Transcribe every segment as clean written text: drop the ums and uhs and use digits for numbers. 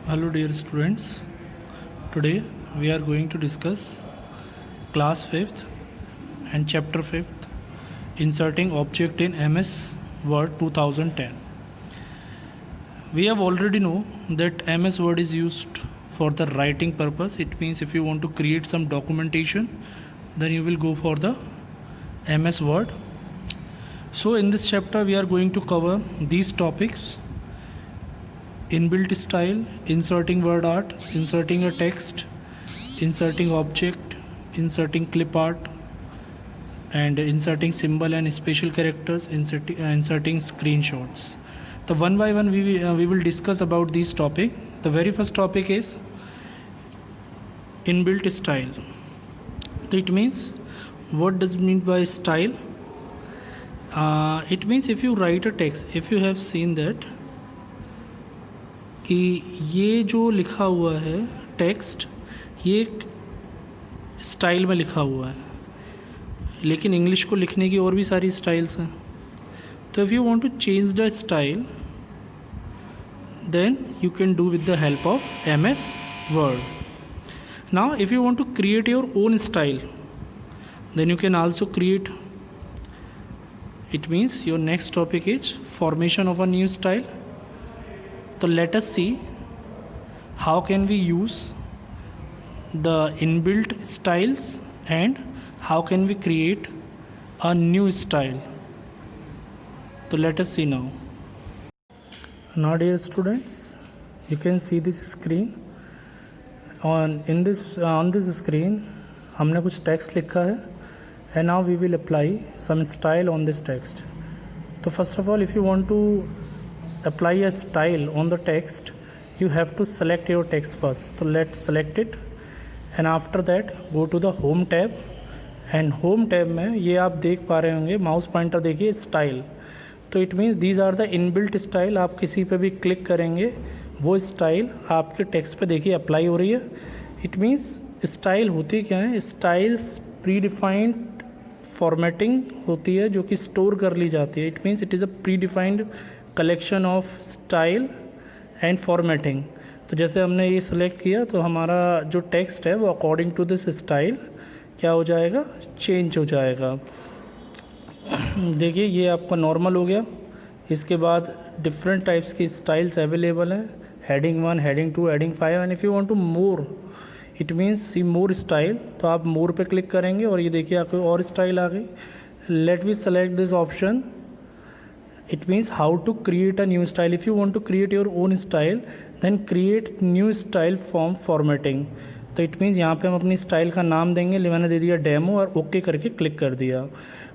Hello dear students, today we are going to discuss class 5th and chapter 5th inserting object in MS Word 2010. We have already know that MS Word is used for the writing purpose. It means if you want to create some documentation, then you will go for the MS Word. So in this chapter we are going to cover these topics: inbuilt style, inserting word art, inserting a text, inserting object, inserting clip art, and inserting symbol and special characters, inserting screenshots. So one by one we will discuss about this topic. The very first topic is inbuilt style. So it means, what does it mean by style? It means if you write a text, if you have seen that कि ये जो लिखा हुआ है text, ये एक style में लिखा हुआ है, लेकिन इंग्लिश को लिखने की और भी सारी स्टाइल्स हैं. तो if you want to change the style, then you can do with the help of MS Word. Now if you want to create your own style, then you can also create. It means your next topic is formation of a new style. So let us see how can we use the inbuilt styles and how can we create a new style. So let us see now. Now dear students, you can see this screen. On this screen हमने कुछ text लिखा है, and now we will apply some style on this text. So first of all, if you want to apply a style on the text, you have to select your text first. So let's select it, and after that go to the home tab, and home tab में ये आप देख पा रहे होंगे mouse pointer, देखिए style. तो it means these are the inbuilt style. आप किसी पे भी क्लिक करेंगे वो स्टाइल आपके टेक्स्ट पे देखिए अप्लाई हो रही है. इट मीन्स स्टाइल होती क्या है? स्टाइल्स प्री डिफाइंड फॉर्मेटिंग होती है जो कि स्टोर कर ली जाती है. It means it is a pre defined collection of style and formatting. तो जैसे हमने ये सिलेक्ट किया तो हमारा जो टेक्स्ट है वो अकॉर्डिंग टू दिस स्टाइल क्या हो जाएगा? चेंज हो जाएगा. देखिए ये आपका नॉर्मल हो गया. इसके बाद डिफरेंट टाइप्स की स्टाइल्स अवेलेबल हैं, heading 1, heading 2, heading 5. And if you want to more, it means see more style, तो आप मोर पे क्लिक करेंगे और ये देखिए आपको और स्टाइल आ गई. Let we select this option. It means how to create a new style. If you want to create your own style, then create new style from formatting. तो इट मीन्स यहाँ पे हम अपनी स्टाइल का नाम देंगे. मैंने दे दिया डेमो और ओके करके क्लिक कर दिया.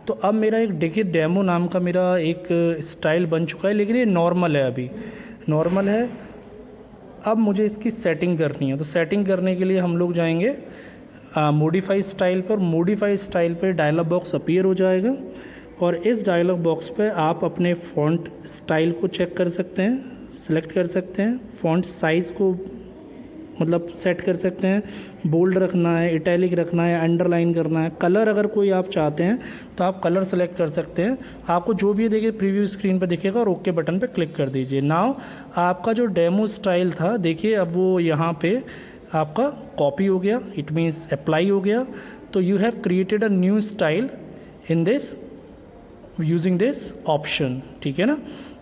तो अब मेरा एक देखिए डेमो नाम का मेरा एक स्टाइल बन चुका है, लेकिन ये नॉर्मल है, अभी नॉर्मल है. अब मुझे इसकी सेटिंग करनी है. तो सेटिंग करने के लिए हम लोग जाएंगे मॉडिफाई स्टाइल पर. मॉडिफाई स्टाइल पर डायलॉग बॉक्स अपीयर हो जाएगा और इस डायलॉग बॉक्स पे आप अपने फ़ॉन्ट स्टाइल को चेक कर सकते हैं, सिलेक्ट कर सकते हैं. फ़ॉन्ट साइज़ को मतलब सेट कर सकते हैं, बोल्ड रखना है, इटैलिक रखना है, अंडरलाइन करना है. कलर अगर कोई आप चाहते हैं तो आप कलर सेलेक्ट कर सकते हैं. आपको जो भी देखिए प्रीव्यू स्क्रीन पर दिखेगा और ओके बटन पे क्लिक कर दीजिए. नाउ आपका जो डेमो स्टाइल था देखिए अब वो यहाँ पे आपका कॉपी हो गया. इट मीन्स अप्लाई हो गया. तो you have created a new style in this using this option. ठीक है ना.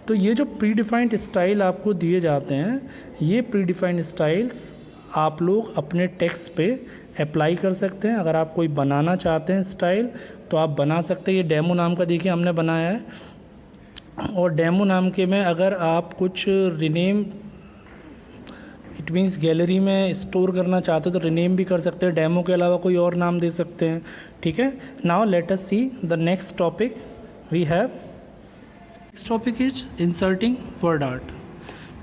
तो ये जो प्री डिफाइंड स्टाइल आपको दिए जाते हैं, ये प्री डिफाइंड स्टाइल्स आप लोग अपने टेक्स्ट पे अप्लाई कर सकते हैं. अगर आप कोई बनाना चाहते हैं स्टाइल तो आप बना सकते हैं. ये डेमो नाम का देखिए हमने बनाया है, और डेमो नाम के में अगर आप कुछ रिनेम, इट मीन्स गैलरी में स्टोर करना चाहते हो तो रिनेम भी कर सकते हैं. डेमो के अलावा कोई और नाम दे सकते हैं. ठीक है. Now let us C the next topic we have. next topic is inserting word art.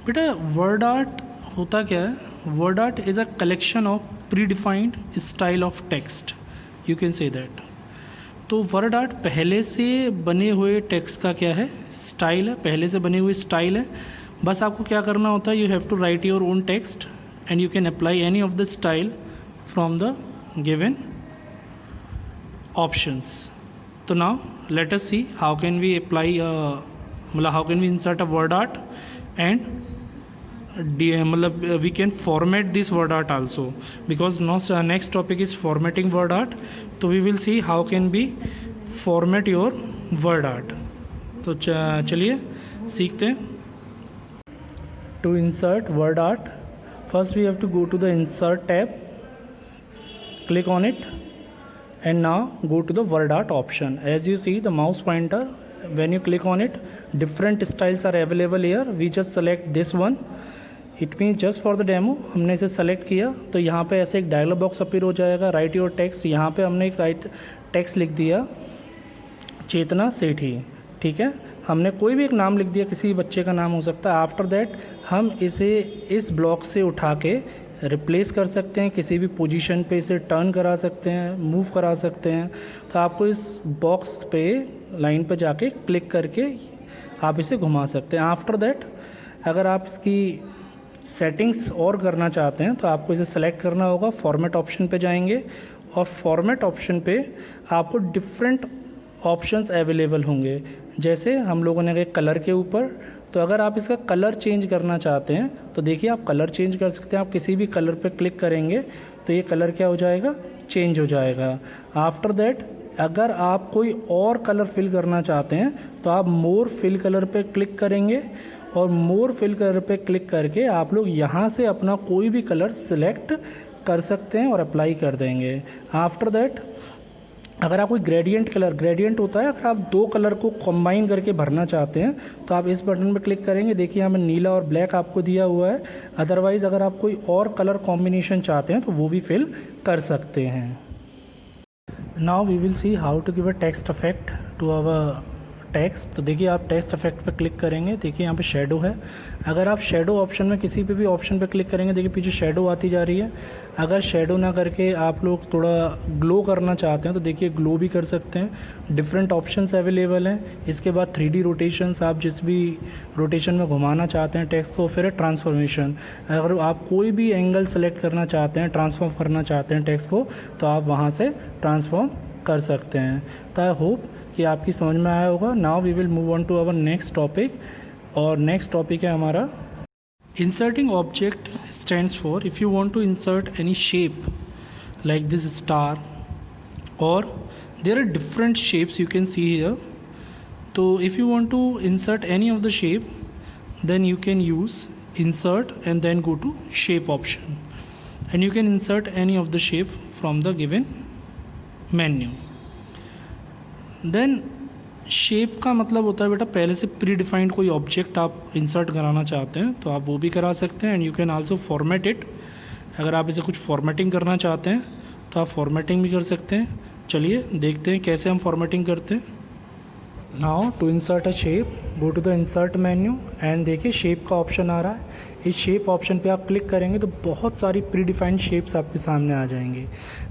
बेटा word art होता क्या है? word art is a collection of predefined style of text, you can say that. तो word art पहले से बने हुए text का क्या है? स्टाइल है, पहले से बनी हुई स्टाइल है. बस आपको क्या करना होता है? You have to write your own text and you can apply any of the style from the given options. तो now let us see how can we apply how can we insert a word art and मतलब we can format this word art also, because next topic is formatting word art. तो we will see how can be format your word art. तो चलिए सीखते हैं. To insert word art, first we have to go to the insert tab, click on it, and now go to the word art option. As you see the mouse pointer, when you click on it, different styles are available here. We just select this one. It means just for the demo हमने इसे select किया तो यहाँ पे ऐसे एक dialogue box appear हो जाएगा. राइट योर टेक्स्ट, यहाँ पे हमने एक राइट टेक्स्ट लिख दिया चेतना सेठी. ठीक है, हमने कोई भी एक नाम लिख दिया, किसी बच्चे का नाम हो सकता है. आफ्टर दैट हम इसे इस ब्लॉक से उठा के रिप्लेस कर सकते हैं, किसी भी पोजीशन पे इसे टर्न करा सकते हैं, मूव करा सकते हैं. तो आपको इस बॉक्स पे लाइन पे जाके क्लिक करके आप इसे घुमा सकते हैं. आफ्टर दैट अगर आप इसकी सेटिंग्स और करना चाहते हैं तो आपको इसे सेलेक्ट करना होगा. फॉर्मेट ऑप्शन पे जाएंगे और फॉर्मेट ऑप्शन पे आपको डिफरेंट ऑप्शंस अवेलेबल होंगे. जैसे हम लोगों ने गए कलर के ऊपर, तो अगर आप इसका कलर चेंज करना चाहते हैं तो देखिए आप कलर चेंज कर सकते हैं. आप किसी भी कलर पे क्लिक करेंगे तो ये कलर क्या हो जाएगा, चेंज हो जाएगा. आफ्टर दैट अगर आप कोई और कलर फिल करना चाहते हैं तो आप मोर फिल कलर पे क्लिक करेंगे और मोर फिल कलर पे क्लिक करके आप लोग यहाँ से अपना कोई भी कलर सिलेक्ट कर सकते हैं और अप्लाई कर देंगे. आफ्टर दैट अगर आप कोई ग्रेडियंट होता है, अगर आप दो कलर को कंबाइन करके भरना चाहते हैं तो आप इस बटन पर क्लिक करेंगे. देखिए यहाँ पे नीला और ब्लैक आपको दिया हुआ है. अदरवाइज़ अगर आप कोई और कलर कॉम्बिनेशन चाहते हैं तो वो भी फिल कर सकते हैं. Now we will see how to give a text effect to our text. तो देखिए आप टेक्स्ट इफेक्ट पे क्लिक करेंगे, देखिए यहाँ पे शेडो है. अगर आप शेडो ऑप्शन में किसी पे भी ऑप्शन पे क्लिक करेंगे, देखिए पीछे शेडो आती जा रही है. अगर शेडो ना करके आप लोग थोड़ा ग्लो करना चाहते हैं तो देखिए ग्लो भी कर सकते हैं. डिफरेंट ऑप्शंस अवेलेबल हैं. इसके बाद 3D रोटेशंस, आप जिस भी रोटेशन में घुमाना चाहते हैं टेक्स्ट को. फिर ट्रांसफॉर्मेशन, अगर आप कोई भी एंगल सेलेक्ट करना चाहते हैं, ट्रांसफॉर्म करना चाहते हैं टेक्स्ट को, तो आप वहाँ से ट्रांसफॉर्म कर सकते हैं. तो आई होप कि आपकी समझ में आया होगा. Now we will move on to our next topic. और नेक्स्ट टॉपिक है हमारा inserting object. Stands for if you want to insert any shape like this star, और there are different shapes you can see here. तो if you want to insert any of the shape, then you can use insert and then go to shape option, and you can insert any of the shape from the given menu. Then shape का मतलब होता है बेटा पहले से predefined कोई object आप insert कराना चाहते हैं तो आप वो भी करा सकते हैं. And you can also format it. अगर आप इसे कुछ फॉर्मेटिंग करना चाहते हैं तो आप फॉर्मेटिंग भी कर सकते हैं. चलिए देखते हैं कैसे हम फॉर्मेटिंग करते हैं. Now to insert a shape, go to the insert menu and देखिए शेप का ऑप्शन आ रहा है. इस शेप ऑप्शन पे आप क्लिक करेंगे तो बहुत सारी प्री डिफाइंड शेप्स आपके सामने आ जाएंगे.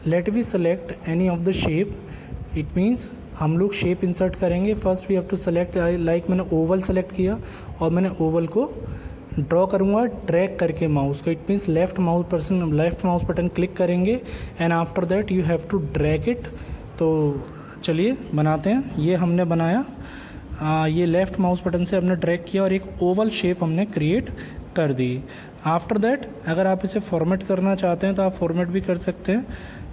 Let we select any of the shape. It means हम लोग शेप इंसर्ट करेंगे. First we have to select, like मैंने ओवल सेलेक्ट किया और मैंने ओवल को ड्रॉ करूँगा ड्रैग करके माउस को. It means left mouse button click करेंगे and after that you have to drag it. तो चलिए बनाते हैं. ये हमने बनाया, ये लेफ़्ट माउस बटन से हमने ड्रैग किया और एक ओवल शेप हमने क्रिएट कर दी. आफ्टर दैट अगर आप इसे फॉर्मेट करना चाहते हैं तो आप फॉर्मेट भी कर सकते हैं.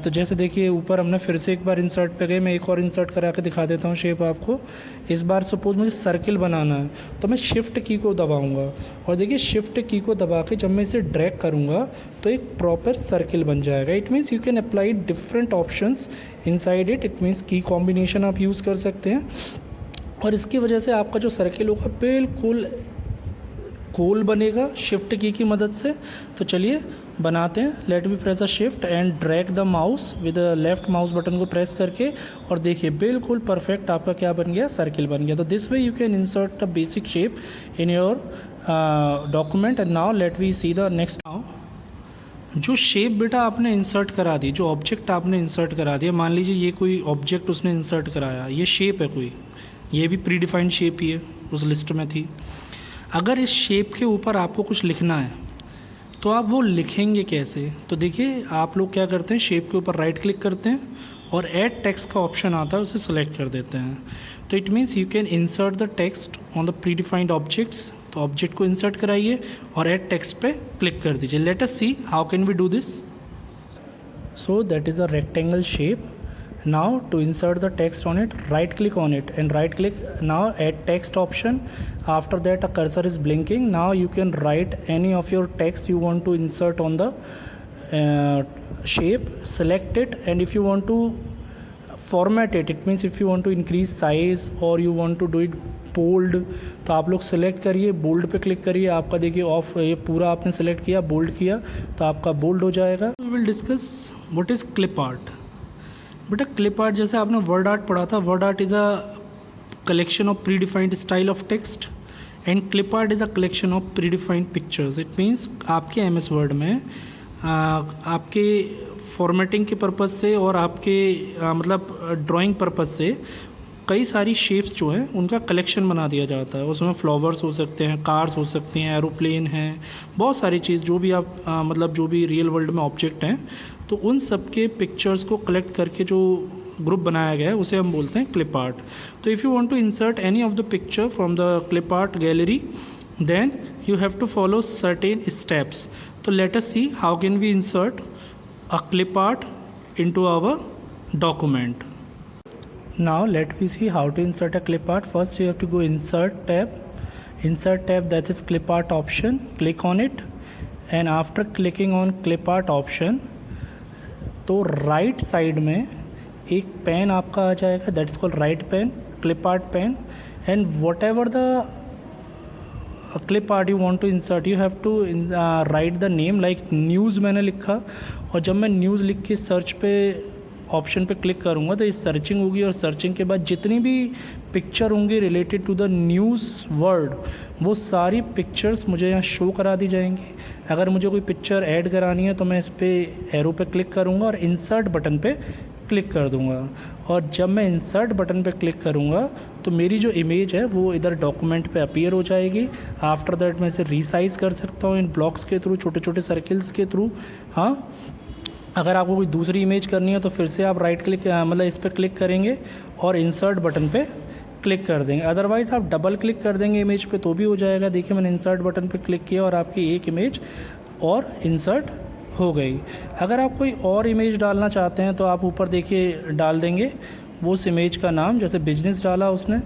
तो जैसे देखिए ऊपर हमने फिर से एक बार इंसर्ट पे गए. मैं एक और इंसर्ट करा के दिखा देता हूँ शेप आपको. इस बार सपोज मुझे सर्किल बनाना है तो मैं शिफ्ट की को दबाऊंगा और देखिए शिफ्ट की को दबा के जब मैं इसे ड्रैग करूँगा तो एक प्रॉपर सर्किल बन जाएगा. It means you can apply different options inside it. It means की कॉम्बिनेशन आप यूज़ कर सकते हैं और इसकी वजह से आपका जो सर्किल होगा बिल्कुल गोल बनेगा शिफ्ट की मदद से. तो चलिए बनाते हैं. Let me press a shift and drag the mouse with left mouse button को प्रेस करके और देखिए बिल्कुल परफेक्ट आपका क्या बन गया, सर्किल बन गया. तो this way you can insert the basic shape in your document. And now let we see the next. Now जो शेप बेटा आपने इंसर्ट करा दी, जो ऑब्जेक्ट आपने इंसर्ट करा दिया, मान लीजिए ये कोई ऑब्जेक्ट उसने इंसर्ट कराया, ये शेप है कोई, ये भी प्री डिफाइंड शेप ही है, उस लिस्ट में थी. अगर इस शेप के ऊपर आपको कुछ लिखना है तो आप वो लिखेंगे कैसे? तो देखिए आप लोग क्या करते हैं, शेप के ऊपर राइट क्लिक करते हैं और ऐड टेक्स्ट का ऑप्शन आता है, उसे सेलेक्ट कर देते हैं. तो it means you can insert the text on the predefined objects तो ऑब्जेक्ट को इंसर्ट कराइए और ऐड टेक्स्ट पे क्लिक कर दीजिए. Let us see how can we do this. So that is a rectangle shape. Now to insert the text on it, right click on it and right click. Now add text option. After that a cursor is blinking. Now you can write any of your text you want to insert on the shape. Select it, and if you want to format it, it means if you want to increase size or you want to do it bold, तो आप लोग select करिए, bold पे click करिए. आपका देखिए of, ये पूरा आपने सेलेक्ट किया, बोल्ड किया तो आपका बोल्ड हो जाएगा. We will discuss what is clip art. बेटा क्लिप आर्ट जैसे आपने वर्ड आर्ट पढ़ा था, word art is a collection of predefined style of text and clip art is a collection of predefined pictures. It means आपके MS word में आपके formatting के purpose से और आपके मतलब ड्राइंग पर्पज़ से कई सारी शेप्स जो हैं उनका कलेक्शन बना दिया जाता है. उसमें फ्लावर्स हो सकते हैं, कार्स हो सकती हैं, एरोप्लेन हैं, बहुत सारी चीज़ जो भी आप मतलब जो भी रियल वर्ल्ड में ऑब्जेक्ट हैं, तो उन सब के पिक्चर्स को कलेक्ट करके जो ग्रुप बनाया गया है उसे हम बोलते हैं क्लिप आर्ट. तो if you want to insert any of the picture from the clip art gallery, then you have to follow certain steps. तो let us see how can we insert a clip art into our document. Now let me see how to insert a clip art. First you have to go insert tab, that is clip art option. Click on it, and after clicking on clip art option, तो right side में एक pane आपका आ जाएगा, that is called right pane, clip art pane. And whatever the clip art you want to insert, you have to write the name. Like news मैंने लिखा, और जब मैं न्यूज़ लिख के सर्च पे ऑप्शन पे क्लिक करूँगा तो ये सर्चिंग होगी, और सर्चिंग के बाद जितनी भी पिक्चर होंगी related to the news word, वो सारी पिक्चर्स मुझे यहाँ शो करा दी जाएंगी. अगर मुझे कोई पिक्चर ऐड करानी है तो मैं इस पर एरो पे क्लिक करूँगा और इंसर्ट बटन पे क्लिक कर दूँगा. और जब मैं इंसर्ट बटन पे क्लिक करूँगा तो मेरी जो इमेज है वो इधर डॉक्यूमेंट पे अपीयर हो जाएगी. आफ्टर दैट मैं इसे रीसाइज़ कर सकता हूँ इन ब्लॉक्स के थ्रू, छोटे छोटे सर्किल्स के थ्रू. हाँ, अगर आपको कोई दूसरी इमेज करनी है तो फिर से आप राइट क्लिक मतलब इस पर क्लिक करेंगे और इंसर्ट बटन पे क्लिक कर देंगे. अदरवाइज़ आप डबल क्लिक कर देंगे इमेज पे तो भी हो जाएगा. देखिए मैंने इंसर्ट बटन पे क्लिक किया और आपकी एक इमेज और इंसर्ट हो गई. अगर आप कोई और इमेज डालना चाहते हैं तो आप ऊपर देखिए डाल देंगे वो उस इमेज का नाम, जैसे बिजनेस डाला उसने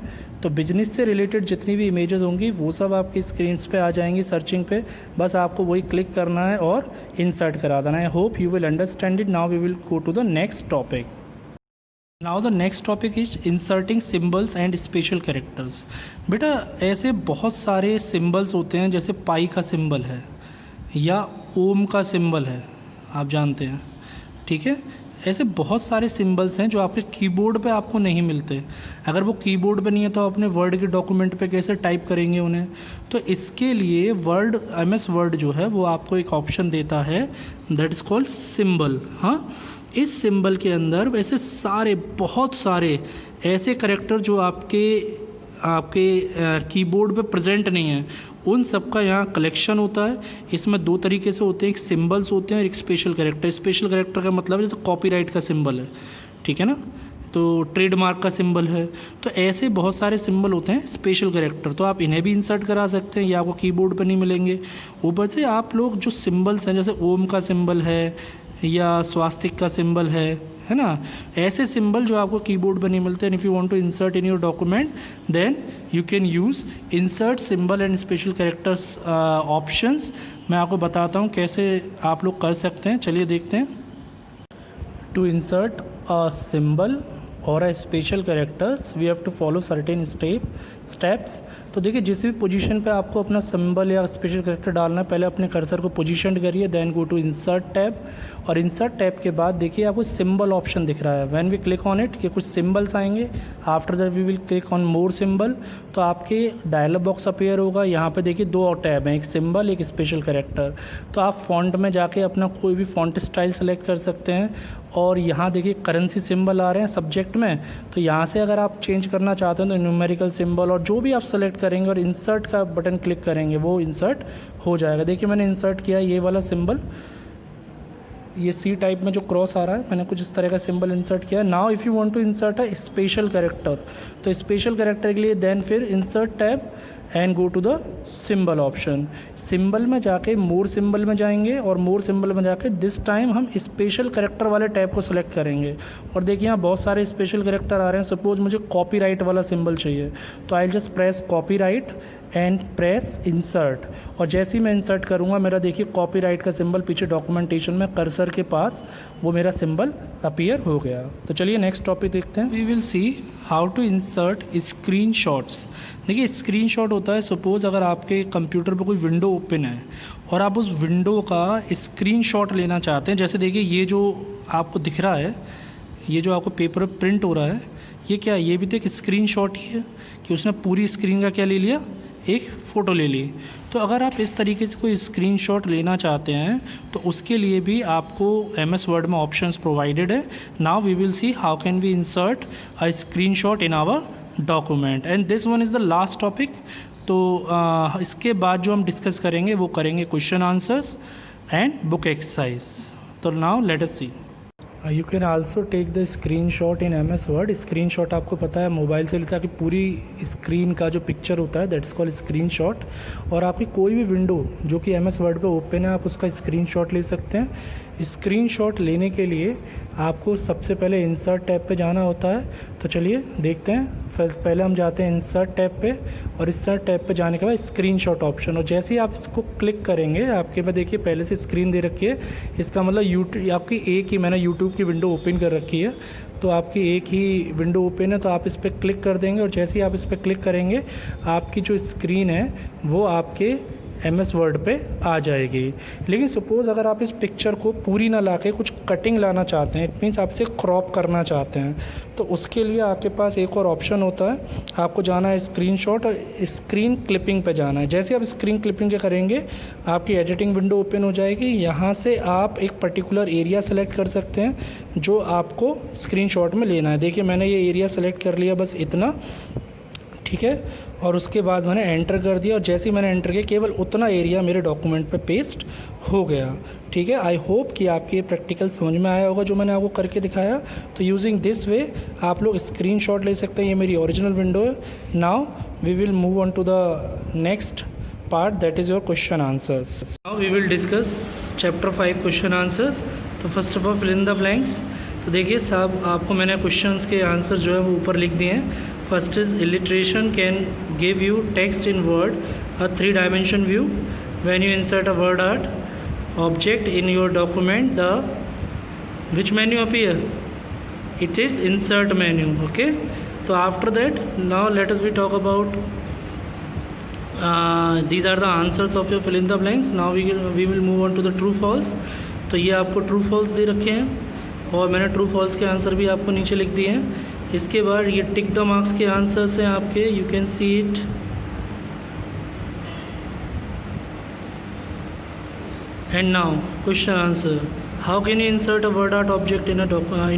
तो बिजनेस से रिलेटेड जितनी भी इमेजेस होंगी वो सब आपकी स्क्रीन पे आ जाएंगी सर्चिंग पे. बस आपको वही क्लिक करना है और इंसर्ट करा देना है. Hope you will understand it. Now we will go to the next topic. Now the next topic is inserting symbols and special characters. बेटा ऐसे बहुत सारे सिम्बल्स होते हैं, जैसे पाई का सिंबल है या ओम का सिंबल है, आप जानते हैं, ठीक है. ऐसे बहुत सारे सिंबल्स हैं जो आपके कीबोर्ड पे आपको नहीं मिलते. अगर वो कीबोर्ड पे नहीं है तो अपने वर्ड के डॉक्यूमेंट पे कैसे टाइप करेंगे उन्हें. तो इसके लिए वर्ड MS वर्ड जो है वो आपको एक ऑप्शन देता है, दैट इज़ कॉल्ड सिंबल. हाँ, इस सिंबल के अंदर वैसे सारे बहुत सारे ऐसे कैरेक्टर जो आपके कीबोर्ड पे प्रेजेंट नहीं है उन सब का यहाँ कलेक्शन होता है. इसमें दो तरीके से होते हैं, एक सिंबल्स होते हैं और एक स्पेशल कैरेक्टर. स्पेशल कैरेक्टर का मतलब जैसे कॉपीराइट का सिंबल है, ठीक है ना, तो ट्रेडमार्क का सिंबल है. तो ऐसे बहुत सारे सिंबल होते हैं स्पेशल कैरेक्टर, तो आप इन्हें भी इंसर्ट करा सकते हैं, ये आपको कीबोर्ड पर नहीं मिलेंगे. ऊपर से आप लोग जो सिंबल्स हैं जैसे ओम का सिंबल है या स्वास्तिक का सिंबल है ना, ऐसे सिंबल जो आपको कीबोर्ड पर नहीं मिलते. And if you want to insert in your document then you can use insert symbol and special characters options. मैं आपको बताता हूँ कैसे आप लोग कर सकते हैं. चलिए देखते हैं. टू इंसर्ट अ सिंबल और a special characters we have to follow certain steps. तो देखिए जिस भी पोजीशन पे आपको अपना सिंबल या स्पेशल कैरेक्टर डालना है, पहले अपने कर्सर को पोजीशन करिए, then go to insert tab. और इंसर्ट टैब के बाद देखिए आपको सिंबल ऑप्शन दिख रहा है. When we click on it, कि कुछ सिंबल्स आएंगे. After that we will click on more symbol, तो आपके डायलॉग बॉक्स अपीयर होगा. यहाँ पे देखिए दो और टैब हैं, एक सिंबल एक स्पेशल कैरेक्टर. तो आप फॉन्ट में जाके अपना कोई भी फॉन्ट स्टाइल सेलेक्ट कर सकते हैं. और यहाँ देखिए करेंसी सिंबल आ रहे हैं सब्जेक्ट में, तो यहाँ से अगर आप चेंज करना चाहते हैं तो न्यूमेरिकल सिंबल और जो भी आप सेलेक्ट करेंगे और इंसर्ट का बटन क्लिक करेंगे वो इंसर्ट हो जाएगा. देखिए मैंने इंसर्ट किया ये वाला सिंबल, ये C टाइप में जो क्रॉस आ रहा है, मैंने कुछ इस तरह का सिंबल इंसर्ट किया. Now if you want to insert a special character, तो स्पेशल कैरेक्टर के लिए देन फिर insert tab, and go to the symbol option. Symbol में जाके मोर सिंबल में जाएंगे और मोर सिंबल में जाके दिस टाइम हम स्पेशल कैरेक्टर वाले टैब को सिलेक्ट करेंगे। और देखिए यहाँ बहुत सारे स्पेशल कैरेक्टर आ रहे हैं। सपोज मुझे कॉपीराइट वाला सिंबल चाहिए तो I just press copyright and press insert, और जैसे ही मैं इंसर्ट करूँगा मेरा देखिए कॉपीराइट का सिंबल पीछे डॉक्यूमेंटेशन में कर्सर के पास वो मेरा सिंबल अपीयर हो गया। तो चलिए नेक्स्ट टॉपिक देखते हैं। We will see how to insert screenshots. देखिए स्क्रीनशॉट होता है, सपोज़ अगर आपके कंप्यूटर पर कोई विंडो ओपन है और आप उस विंडो का स्क्रीनशॉट लेना चाहते हैं। जैसे देखिए ये जो आपको दिख रहा है, ये जो आपको पेपर पर प्रिंट हो रहा है, ये क्या है, ये भी तो एक स्क्रीनशॉट ही है कि उसने पूरी स्क्रीन का क्या ले लिया, एक फ़ोटो ले ली। तो अगर आप इस तरीके से कोई स्क्रीनशॉट लेना चाहते हैं तो उसके लिए भी आपको MS वर्ड में ऑप्शंस प्रोवाइडेड है। Now we will see how can we insert a screenshot in our document, and this one is the last topic. तो इसके बाद जो हम डिस्कस करेंगे वो करेंगे question answers and book exercise. तो now let us see. You can also take the screen shot in MS word. Screen shot आपको पता है मोबाइल से लेता कि पूरी स्क्रीन का जो पिक्चर होता है that is called screen shot. और आपकी कोई भी विंडो जो कि MS वर्ड पे ओपन है आप उसका स्क्रीन शॉट ले सकते हैं। स्क्रीन शॉट लेने के लिए आपको सबसे पहले इंसर्ट टैब पे जाना होता है। तो चलिए देखते हैं। पहले हम जाते हैं इंसर्ट टैब पे, और इंसर्ट टैब पे जाने के बाद स्क्रीनशॉट ऑप्शन, और जैसे ही आप इसको क्लिक करेंगे आपके में देखिए पहले से स्क्रीन दे रखी है। इसका मतलब यूट्यूब आपकी एक ही, मैंने यूट्यूब की विंडो ओपन कर रखी है तो आपकी एक ही विंडो ओपन है, तो आप इस पर क्लिक कर देंगे। और जैसे ही आप इस पर क्लिक करेंगे आपकी जो स्क्रीन है वो आपके MS वर्ड पे आ जाएगी। लेकिन सपोज़ अगर आप इस पिक्चर को पूरी ना लाके कुछ कटिंग लाना चाहते हैं, इट मीन्स आप इसे क्रॉप करना चाहते हैं, तो उसके लिए आपके पास एक और ऑप्शन होता है। आपको जाना है स्क्रीनशॉट और स्क्रीन क्लिपिंग पे जाना है। जैसे आप स्क्रीन क्लिपिंग के करेंगे आपकी एडिटिंग विंडो ओपन हो जाएगी। यहाँ से आप एक पर्टिकुलर एरिया सेलेक्ट कर सकते हैं जो आपको स्क्रीनशॉट में लेना है। देखिए मैंने ये एरिया सेलेक्ट कर लिया, बस इतना, ठीक है। और उसके बाद मैंने एंटर कर दिया, और जैसे ही मैंने एंटर किया केवल उतना एरिया मेरे डॉक्यूमेंट पे पेस्ट हो गया, ठीक है। आई होप कि आपके प्रैक्टिकल समझ में आया होगा जो मैंने आपको करके दिखाया। तो यूजिंग दिस वे आप लोग स्क्रीनशॉट ले सकते हैं। ये मेरी ओरिजिनल विंडो है। Now we will move on to the next part that is your question answers. Now we will discuss chapter 5 question answers. तो first of all fill in the blanks. तो देखिए साहब आपको मैंने क्वेश्चंस के answer जो है वो ऊपर लिख दिए हैं। First is illustration can give you text in word a 3-dimension view when you insert a word art object in your document the which menu appear, it is insert menu, okay. तो after that now let us we talk about these are the answers of your fill in the blanks. Now we will move on to the true false. तो ये आपको true false दे रखे हैं और मैंने true false के answer भी आपको नीचे लिख दिए हैं। इसके बाद ये टिक द मार्क्स के आंसर्स हैं आपके, you can see it. And now question answer, how can you insert a word art object in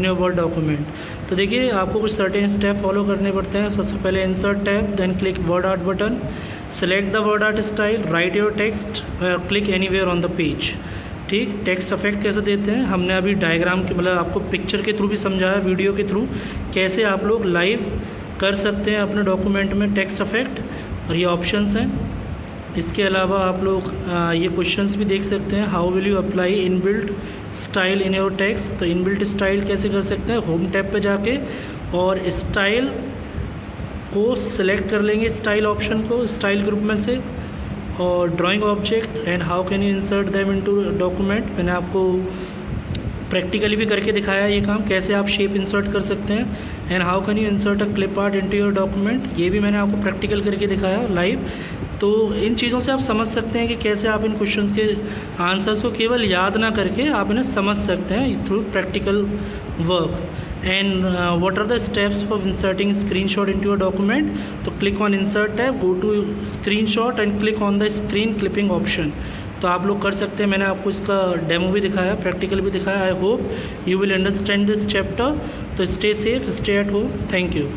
your word document. तो देखिए आपको कुछ सर्टेन स्टेप फॉलो करने पड़ते हैं। सबसे पहले insert tab, then click word art button, select the word art style, write your text, click anywhere on the page. ठीक, टेक्स्ट इफेक्ट कैसे देते हैं हमने अभी डायग्राम के मतलब आपको पिक्चर के थ्रू भी समझाया, वीडियो के थ्रू कैसे आप लोग लाइव कर सकते हैं अपने डॉक्यूमेंट में टेक्स्ट इफेक्ट, और ये ऑप्शंस हैं। इसके अलावा आप लोग ये क्वेश्चंस भी देख सकते हैं। How will you apply inbuilt style in your text. तो इनबिल्ट स्टाइल कैसे कर सकते हैं, होम टैब पे जाके और स्टाइल को सिलेक्ट कर लेंगे, स्टाइल ऑप्शन को स्टाइल ग्रुप में से, और drawing object and how can you insert them into document. मैंने आपको प्रैक्टिकली भी करके दिखाया ये काम, कैसे आप शेप इंसर्ट कर सकते हैं। And how can you insert a clip art into your document, ये भी मैंने आपको प्रैक्टिकल करके दिखाया लाइव। तो इन चीज़ों से आप समझ सकते हैं कि कैसे आप इन क्वेश्चंस के आंसर्स को केवल याद ना करके आप इन्हें समझ सकते हैं through practical work. And what are the steps for inserting screenshot into your document. तो click on insert tab, go to screenshot and click on the screen clipping option. तो आप लोग कर सकते हैं। मैंने आपको इसका डेमो भी दिखाया, प्रैक्टिकल भी दिखाया। I hope you will understand this chapter. तो stay safe, stay at home, thank you.